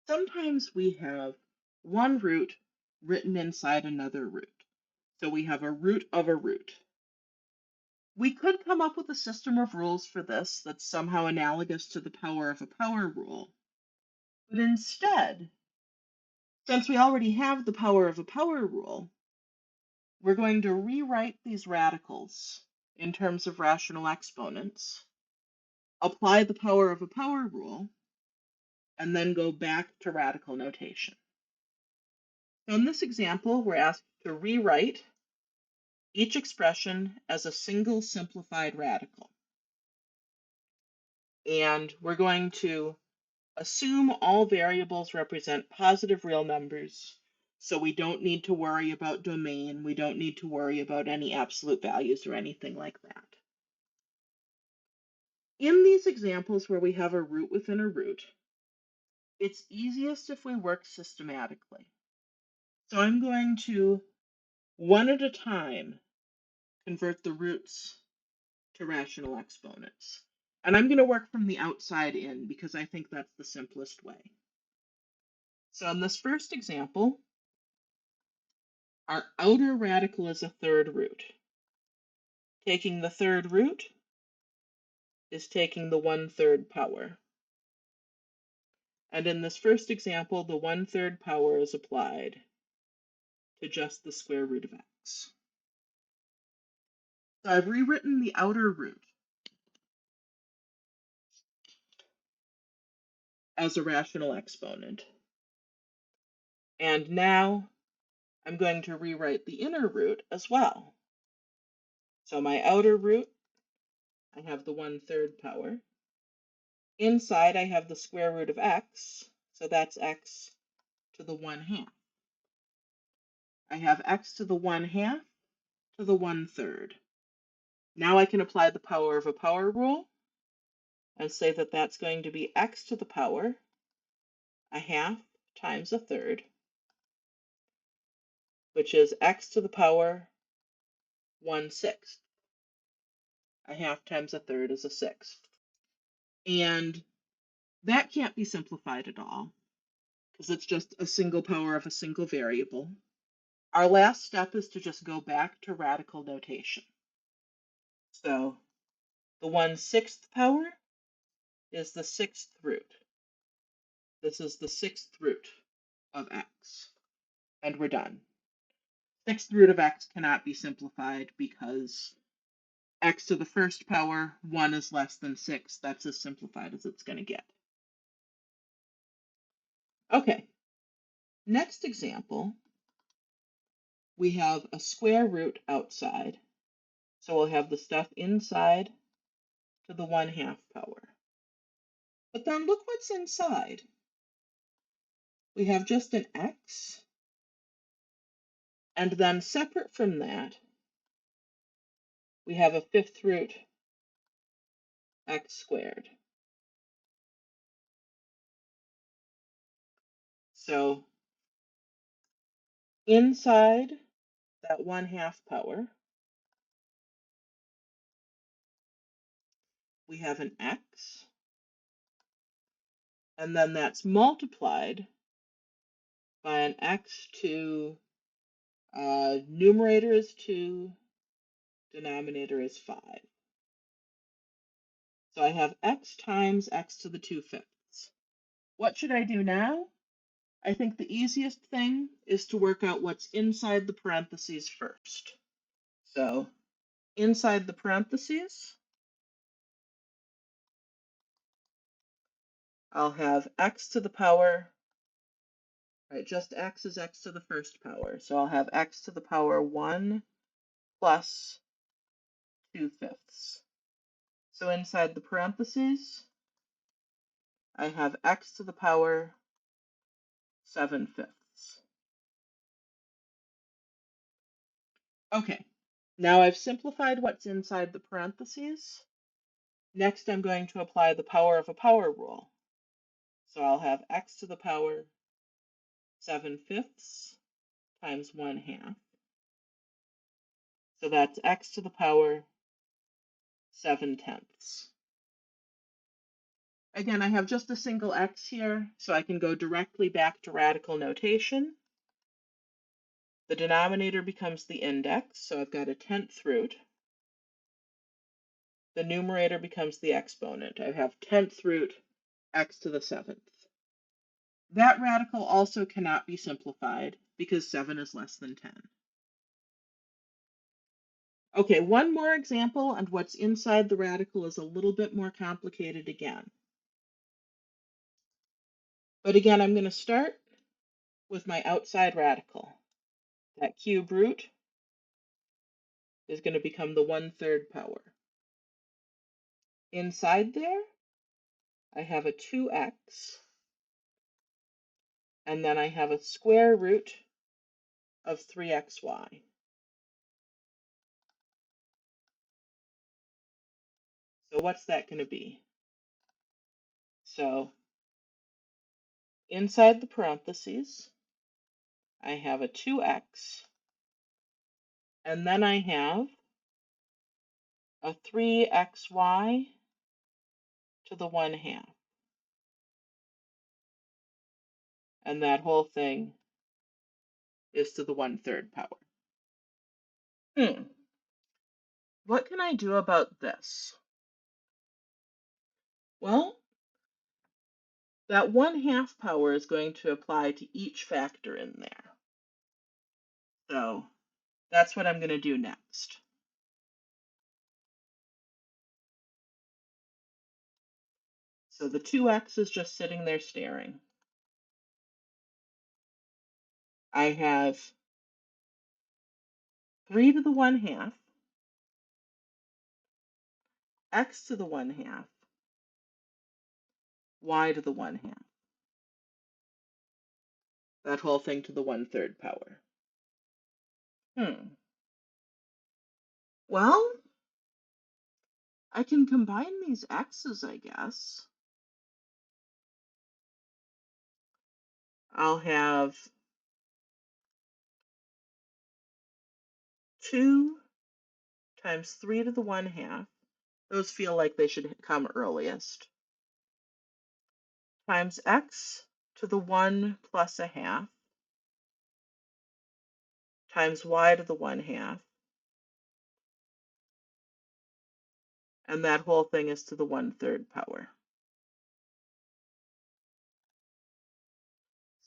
Sometimes we have one root written inside another root. So we have a root of a root. We could come up with a system of rules for this that's somehow analogous to the power of a power rule. But instead, since we already have the power of a power rule, we're going to rewrite these radicals in terms of rational exponents, apply the power of a power rule, and then go back to radical notation. So in this example, we're asked to rewrite each expression as a single simplified radical. And we're going to assume all variables represent positive real numbers, so we don't need to worry about domain, we don't need to worry about any absolute values or anything like that. In these examples where we have a root within a root, it's easiest if we work systematically. So I'm going to, one at a time, convert the roots to rational exponents. And I'm going to work from the outside in because I think that's the simplest way. So in this first example, our outer radical is a third root. Taking the third root is taking the 1/3 power. And in this first example, the 1/3 power is applied to just the square root of x. So I've rewritten the outer root as a rational exponent. And now I'm going to rewrite the inner root as well. So my outer root, I have the 1/3 power. Inside, I have the square root of x, so that's x to the 1/2. I have x to the 1/2 to the 1/3. Now I can apply the power of a power rule and say that that's going to be x to the power 1/2 times 1/3, which is x to the power 1/6. 1/2 times 1/3 is 1/6. And that can't be simplified at all because it's just a single power of a single variable. Our last step is to just go back to radical notation. So the 1/6 power is the 6th root. This is the 6th root of x. And we're done. 6th root of x cannot be simplified because x to the first power, 1 is less than 6. That's as simplified as it's going to get. Okay, next example, we have a square root outside. So we'll have the stuff inside to the 1/2 power. But then look what's inside. We have just an x, and then separate from that, we have a 5th root x squared. So inside that 1/2 power, we have an x, and then that's multiplied by an x to, numerator is 2, denominator is 5. So I have x times x to the 2/5. What should I do now? I think the easiest thing is to work out what's inside the parentheses first. So inside the parentheses, I'll have x to the power, right, just x is x to the first power. So I'll have x to the power 1 plus 2/5. So inside the parentheses, I have x to the power 7/5. Okay, now I've simplified what's inside the parentheses. Next, I'm going to apply the power of a power rule. So I'll have x to the power 7/5 times 1/2. So that's x to the power 7/10. Again, I have just a single x here, so I can go directly back to radical notation. The denominator becomes the index, so I've got a 10th root. The numerator becomes the exponent. I have 10th root x to the 7th. That radical also cannot be simplified because 7 is less than 10. Okay, one more example, and what's inside the radical is a little bit more complicated again. But again, I'm going to start with my outside radical. That cube root is going to become the 1/3 power. Inside there, I have a 2x, and then I have a square root of 3xy. So what's that going to be? So inside the parentheses, I have a 2x, and then I have a 3xy to the 1/2. And that whole thing is to the 1/3 power. What can I do about this? Well, that 1/2 power is going to apply to each factor in there. So that's what I'm going to do next. So the 2x is just sitting there staring. I have 3 to the 1/2, x to the 1/2, y to the 1/2. That whole thing to the 1/3 power. Well, I can combine these x's, I guess. I'll have 2 times 3 to the 1/2. Those feel like they should come earliest. Times x to the 1 plus 1/2 times y to the 1/2. And that whole thing is to the 1/3 power.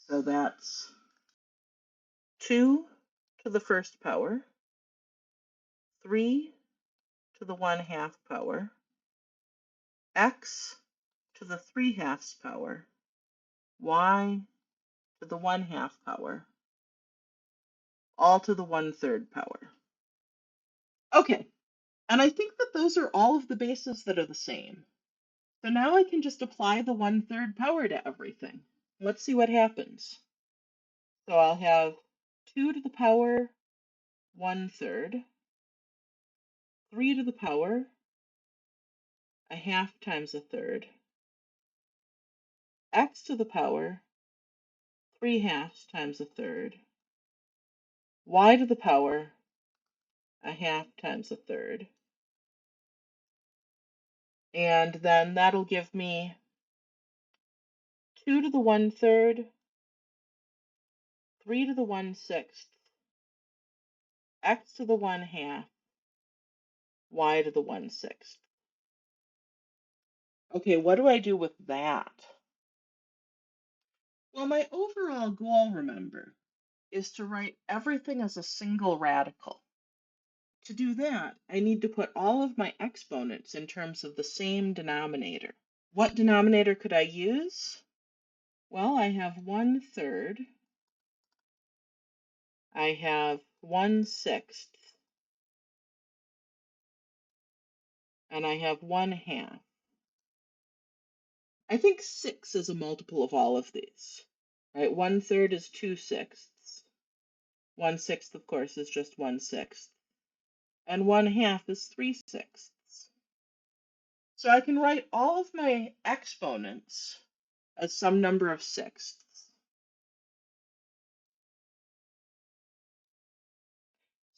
So that's 2 to the 1st power, 3 to the 1/2 power, x to the 3/2 power, y to the 1/2 power, all to the 1/3 power. Okay, and I think that those are all of the bases that are the same. So now I can just apply the 1/3 power to everything. Let's see what happens. So I'll have 2 to the power 1/3, 3 to the power 1/2 times 1/3, x to the power 3/2 times 1/3, y to the power 1/2 times 1/3. And then that'll give me 2 to the 1/3, 3 to the 1/6, x to the 1/2, y to the 1/6. Okay, what do I do with that? Well, my overall goal, remember, is to write everything as a single radical. To do that, I need to put all of my exponents in terms of the same denominator. What denominator could I use? Well, I have 1/3, I have 1/6, and I have 1/2. I think 6 is a multiple of all of these, right? 1/3 is 2/6. 1/6, of course, is just 1/6. And 1/2 is 3/6. So I can write all of my exponents as some number of sixths.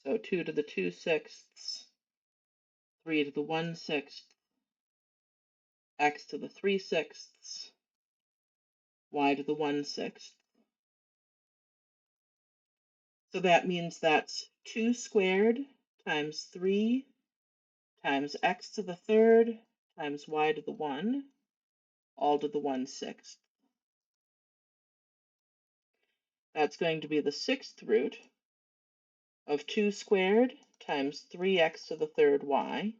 So 2 to the 2/6, 3 to the 1/6, x to the 3/6, y to the 1/6. So that means that's 2 squared times 3 times x to the 3rd times y to the 1, all to the 1/6. That's going to be the 6th root of 2 squared times 3x to the 3rd y.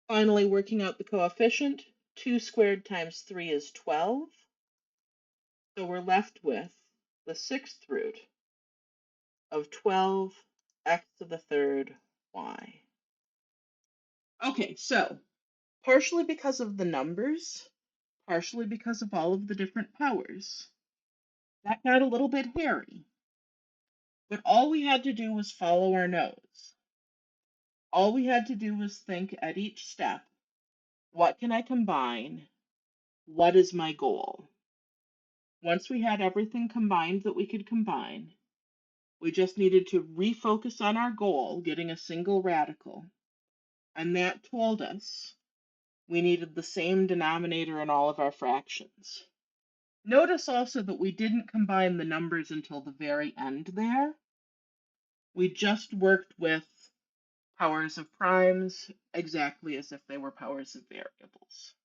Finally, working out the coefficient, 2 squared times 3 is 12. So we're left with the 6th root of 12 x to the 3rd y. Okay, so partially because of the numbers, partially because of all of the different powers, that got a little bit hairy. But all we had to do was follow our nose. All we had to do was think at each step, what can I combine? What is my goal? Once we had everything combined that we could combine, we just needed to refocus on our goal, getting a single radical. And that told us we needed the same denominator in all of our fractions. Notice also that we didn't combine the numbers until the very end there. We just worked with powers of primes exactly as if they were powers of variables.